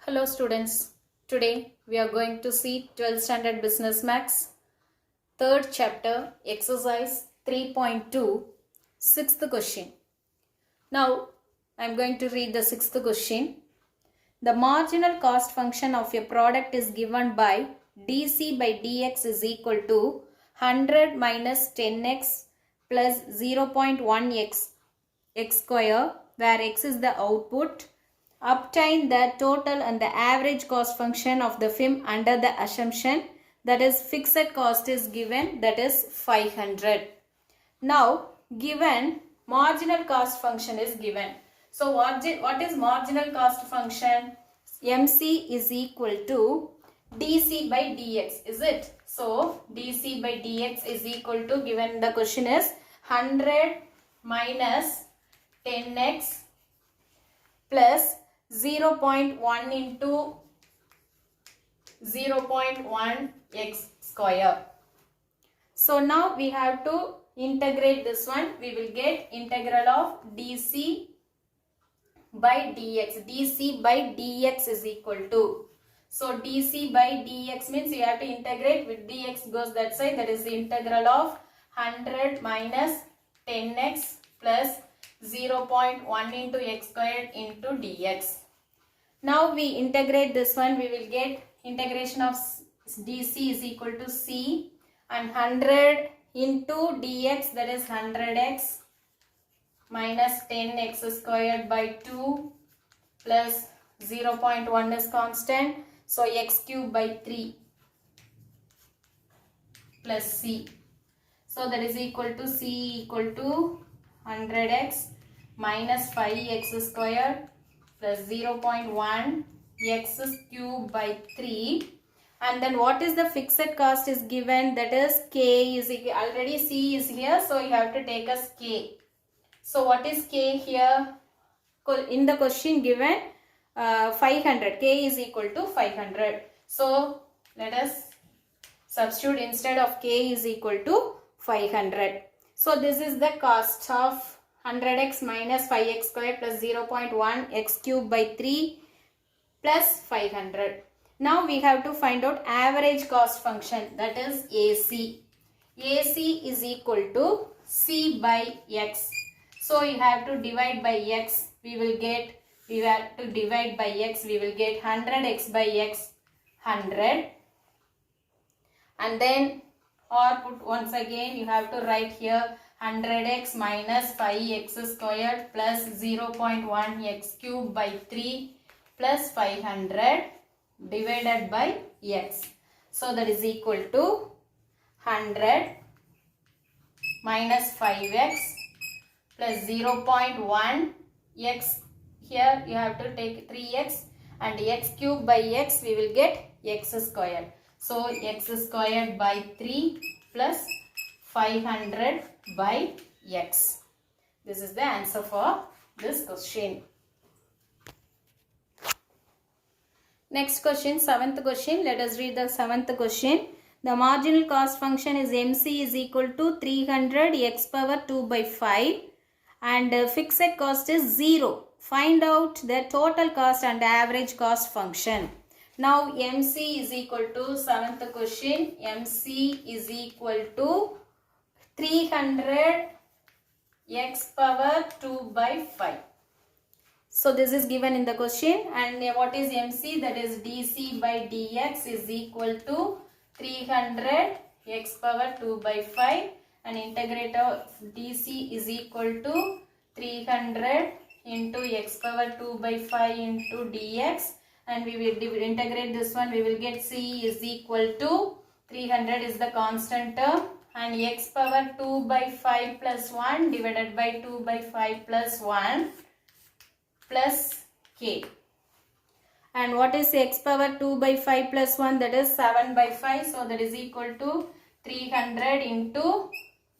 Hello students, today we are going to see 12th standard business maths, 3rd chapter, exercise 3.2, 6th question. Now I am going to read the 6th question. The marginal cost function of a product is given by dc by dx is equal to 100 minus 10x plus 0.1x x square, where x is the output. Obtain the total and the average cost function of the film under the assumption that is fixed cost is given, that is 500. Now given marginal cost function is given. So what is marginal cost function? MC is equal to dc by dx, is it? So dc by dx is equal to, given the question is 100 minus 10x plus 0.1 into 0.1 x square. So now we have to integrate this one. We will get integral of dc by dx. dc by dx is equal to, so dc by dx means you have to integrate with dx goes that side, that is the integral of 100 minus 10x plus 0.1 into x squared into dx. Now we integrate this one, we will get integration of dc is equal to c and 100 into dx, that is 100x minus 10x squared by 2 plus 0.1 is constant, so x cube by 3 plus c. So that is equal to c equal to 100x minus 5x squared plus 0.1 x cube by 3, and then what is the fixed cost is given, that is k is equal, already c is here, so you have to take as k. So what is k here? In the question given 500, k is equal to 500. So let us substitute, instead of k is equal to 500. So this is the cost of 100x minus 5x squared plus 0.1 x cube by 3 plus 500. Now we have to find out average cost function, that is AC. AC is equal to C by X. So you have to divide by X. We have to divide by X. We will get 100x by X 100. And then or put once again you have to write here 100x minus 5x squared plus 0.1 x cube by 3 plus 500 divided by x. So that is equal to 100 minus 5x plus 0.1 x, here you have to take 3x, and x cube by x we will get x squared. So x squared by 3 plus 500 by x. This is the answer for this question. Next question, 7th question. Let us read the 7th question. The marginal cost function is MC is equal to 300 x power 2 by 5 and fixed cost is 0. Find out the total cost and average cost function. Now MC is equal to, 7th question, MC is equal to 300 x power 2 by 5. So this is given in the question, and what is MC, that is dc by dx is equal to 300 x power 2 by 5, and integrate of dc is equal to 300 into x power 2 by 5 into dx, and we will integrate this one, we will get c is equal to 300 is the constant term, and x power 2 by 5 plus 1 divided by 2 by 5 plus 1 plus k. And what is x power 2 by 5 plus 1, that is 7 by 5, so that is equal to 300 into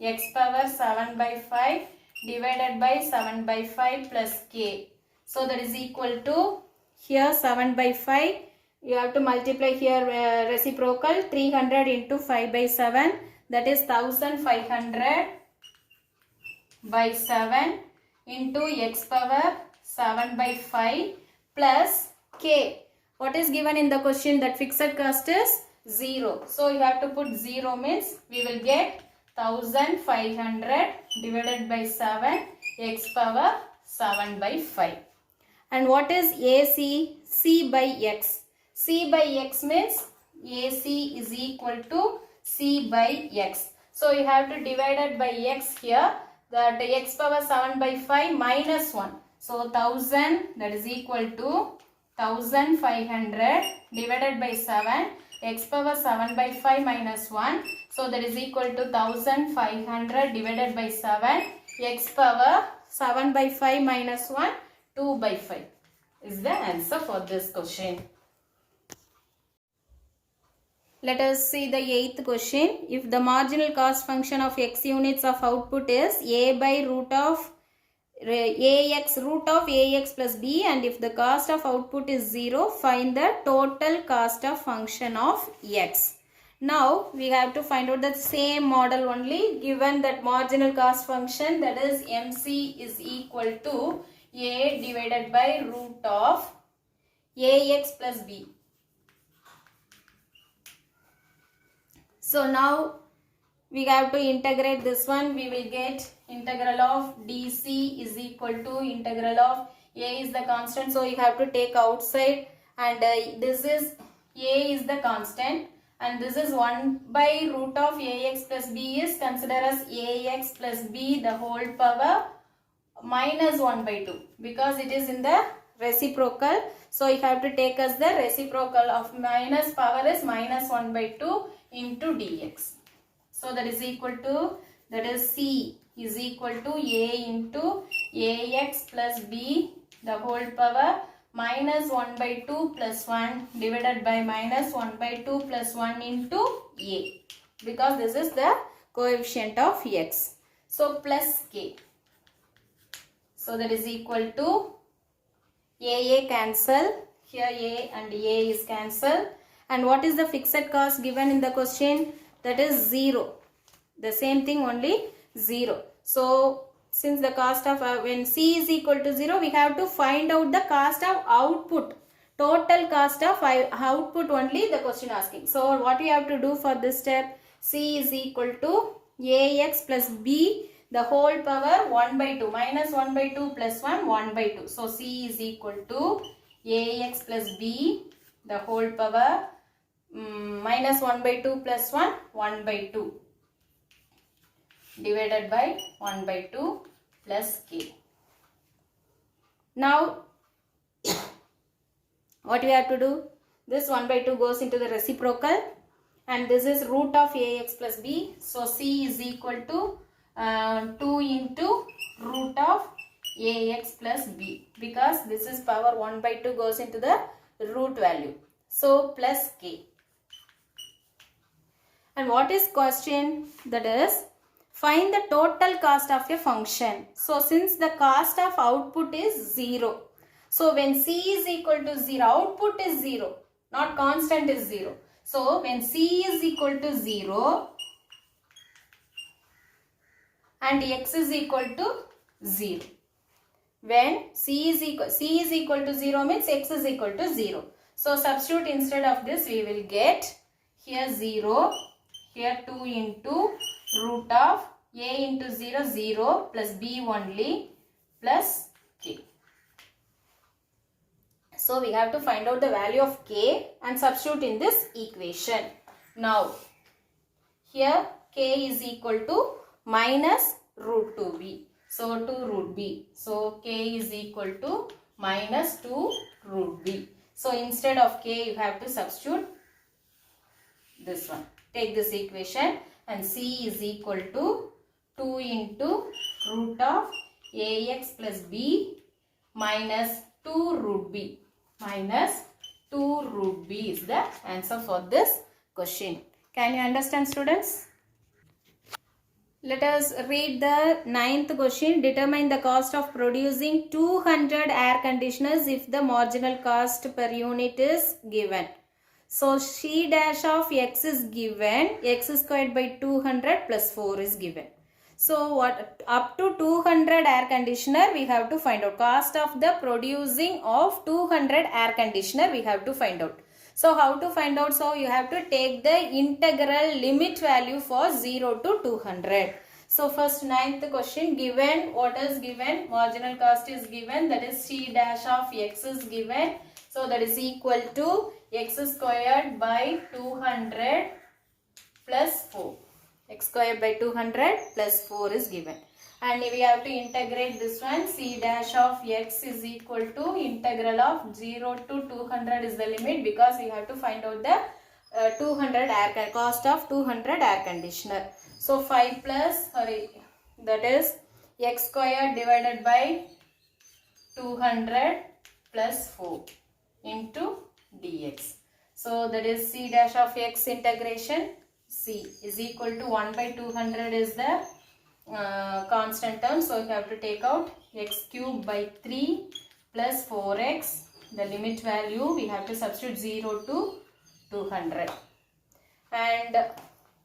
x power 7 by 5 divided by 7 by 5 plus k. So that is equal to, here 7 by 5, you have to multiply here reciprocal, 300 into 5 by 7, that is 1500 by 7 into x power 7 by 5 plus k. What is given in the question? That fixed cost is 0. So you have to put 0 means we will get 1500 divided by 7 x power 7 by 5. And what is AC? C by x. C by x means AC is equal to C by x. So you have to divide it by x here. That x power 7 by 5 minus 1. So 1000, that is equal to 1500 divided by 7. X power 7 by 5 minus 1. So that is equal to 1500 divided by 7. X power 7 by 5 minus 1. 2 by 5 is the answer for this question. Let us see the 8th question. If the marginal cost function of x units of output is a by root of ax plus b, and if the cost of output is 0, find the total cost of function of x. Now we have to find out the same model only. Given that marginal cost function, that is MC is equal to a divided by root of ax plus b. So now we have to integrate this one. We will get integral of dc is equal to integral of a is the constant. So you have to take outside, and this is a is the constant, and this is 1 by root of ax plus b is considered as ax plus b the whole power minus 1 by 2, because it is in the reciprocal. So you have to take as the reciprocal of minus power is minus 1 by 2 into dx. So that is equal to, that is c is equal to a into ax plus b the whole power minus 1 by 2 plus 1 divided by minus 1 by 2 plus 1 into a, because this is the coefficient of x. So plus k. So that is equal to a cancel. Here a and a is cancelled. And what is the fixed cost given in the question? That is 0. The same thing, only 0. So since the cost of when c is equal to 0, we have to find out the cost of output. Total cost of output only the question asking. So what we have to do for this step? C is equal to ax plus b the whole power 1 by 2 minus 1 by 2 plus 1 1 by 2. So c is equal to ax plus b the whole power minus 1 by 2 plus 1 1 by 2 divided by 1 by 2 plus k. Now what we have to do? This 1 by 2 goes into the reciprocal, and this is root of ax plus b. So c is equal to 2 into root of ax plus b, because this is power 1 by 2 goes into the root value. So plus k. And what is question? That is, find the total cost of a function. So since the cost of output is 0, so when c is equal to 0, output is 0, not constant is 0. So when c is equal to 0 and x is equal to 0. When c is equal to 0 means x is equal to 0. So substitute instead of this, we will get here 0, here 2 into root of a into 0, 0 plus b only plus k. So we have to find out the value of k and substitute in this equation. Now here k is equal to minus root 2b. So 2 root b. So k is equal to minus 2 root b. So instead of k, you have to substitute this one. Take this equation, and c is equal to 2 into root of ax plus b minus 2 root b. Minus 2 root b is the answer for this question. Can you understand, students? Let us read the 9th question. Determine the cost of producing 200 air conditioners if the marginal cost per unit is given. So C dash of x is given, x squared by 200 plus 4 is given. So what, up to 200 air conditioner we have to find out. Cost of the producing of 200 air conditioner we have to find out. So how to find out? So you have to take the integral limit value for 0 to 200. So first, ninth question, given, what is given? Marginal cost is given, that is C dash of x is given. So that is equal to x squared by 200 plus 4. X squared by 200 plus 4 is given. And we have to integrate this one. C dash of x is equal to integral of 0 to 200 is the limit, because we have to find out the 200 air cost of 200 air conditioner. So 5 plus, that is x squared divided by 200 plus 4 into dx. So that is C dash of x integration C is equal to 1 by 200 is the constant term. So you have to take out x cube by 3 plus 4x. The limit value we have to substitute 0 to 200. And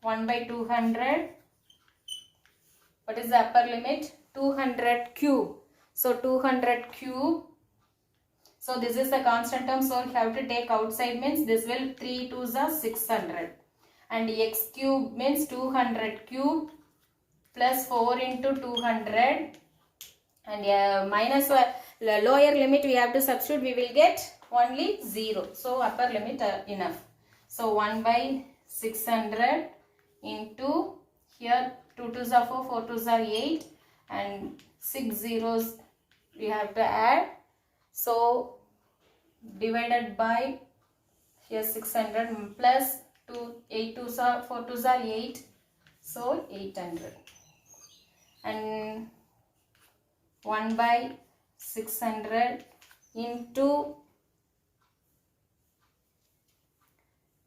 1 by 200, what is the upper limit? 200 cube. So 200 cube. So this is the constant term. So you have to take outside, means this will 3 2s are 600. And x cube means 200 cube plus 4 into 200. And minus lower limit we have to substitute. We will get only 0. So upper limit enough. So 1 by 600 into, here 2 2s are 4, 4 2s are 8, and 6 zeros we have to add. So divided by, here 600 plus 2, 8 2s are 4 2s are 8, so 800. And 1 by 600 into,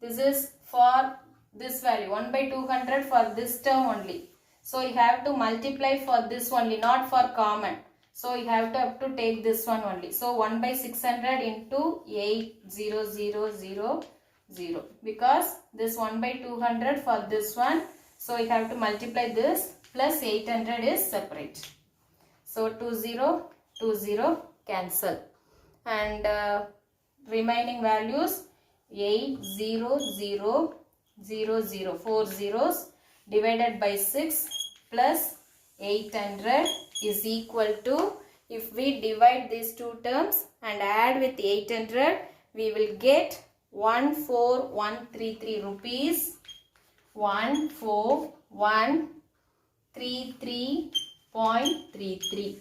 this is for this value, 1 by 200 for this term only. So you have to multiply for this only, not for common. So you have to take this one only. So 1 by 600 into 80000, because this 1 by 200 for this one. So you have to multiply this plus 800 is separate. So 20 cancel. And remaining values 80000, 4 zeros divided by 6 plus 800 is equal to, if we divide these two terms and add with 800, we will get 14133 rupees. 14133.33.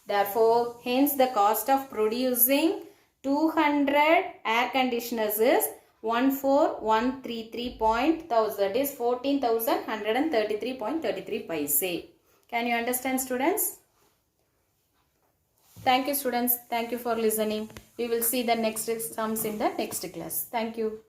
Therefore, hence the cost of producing 200 air conditioners is 14133.1000, that is 14,133.33 paise. Can you understand, students? Thank you, students. Thank you for listening. We will see the next sums in the next class. Thank you.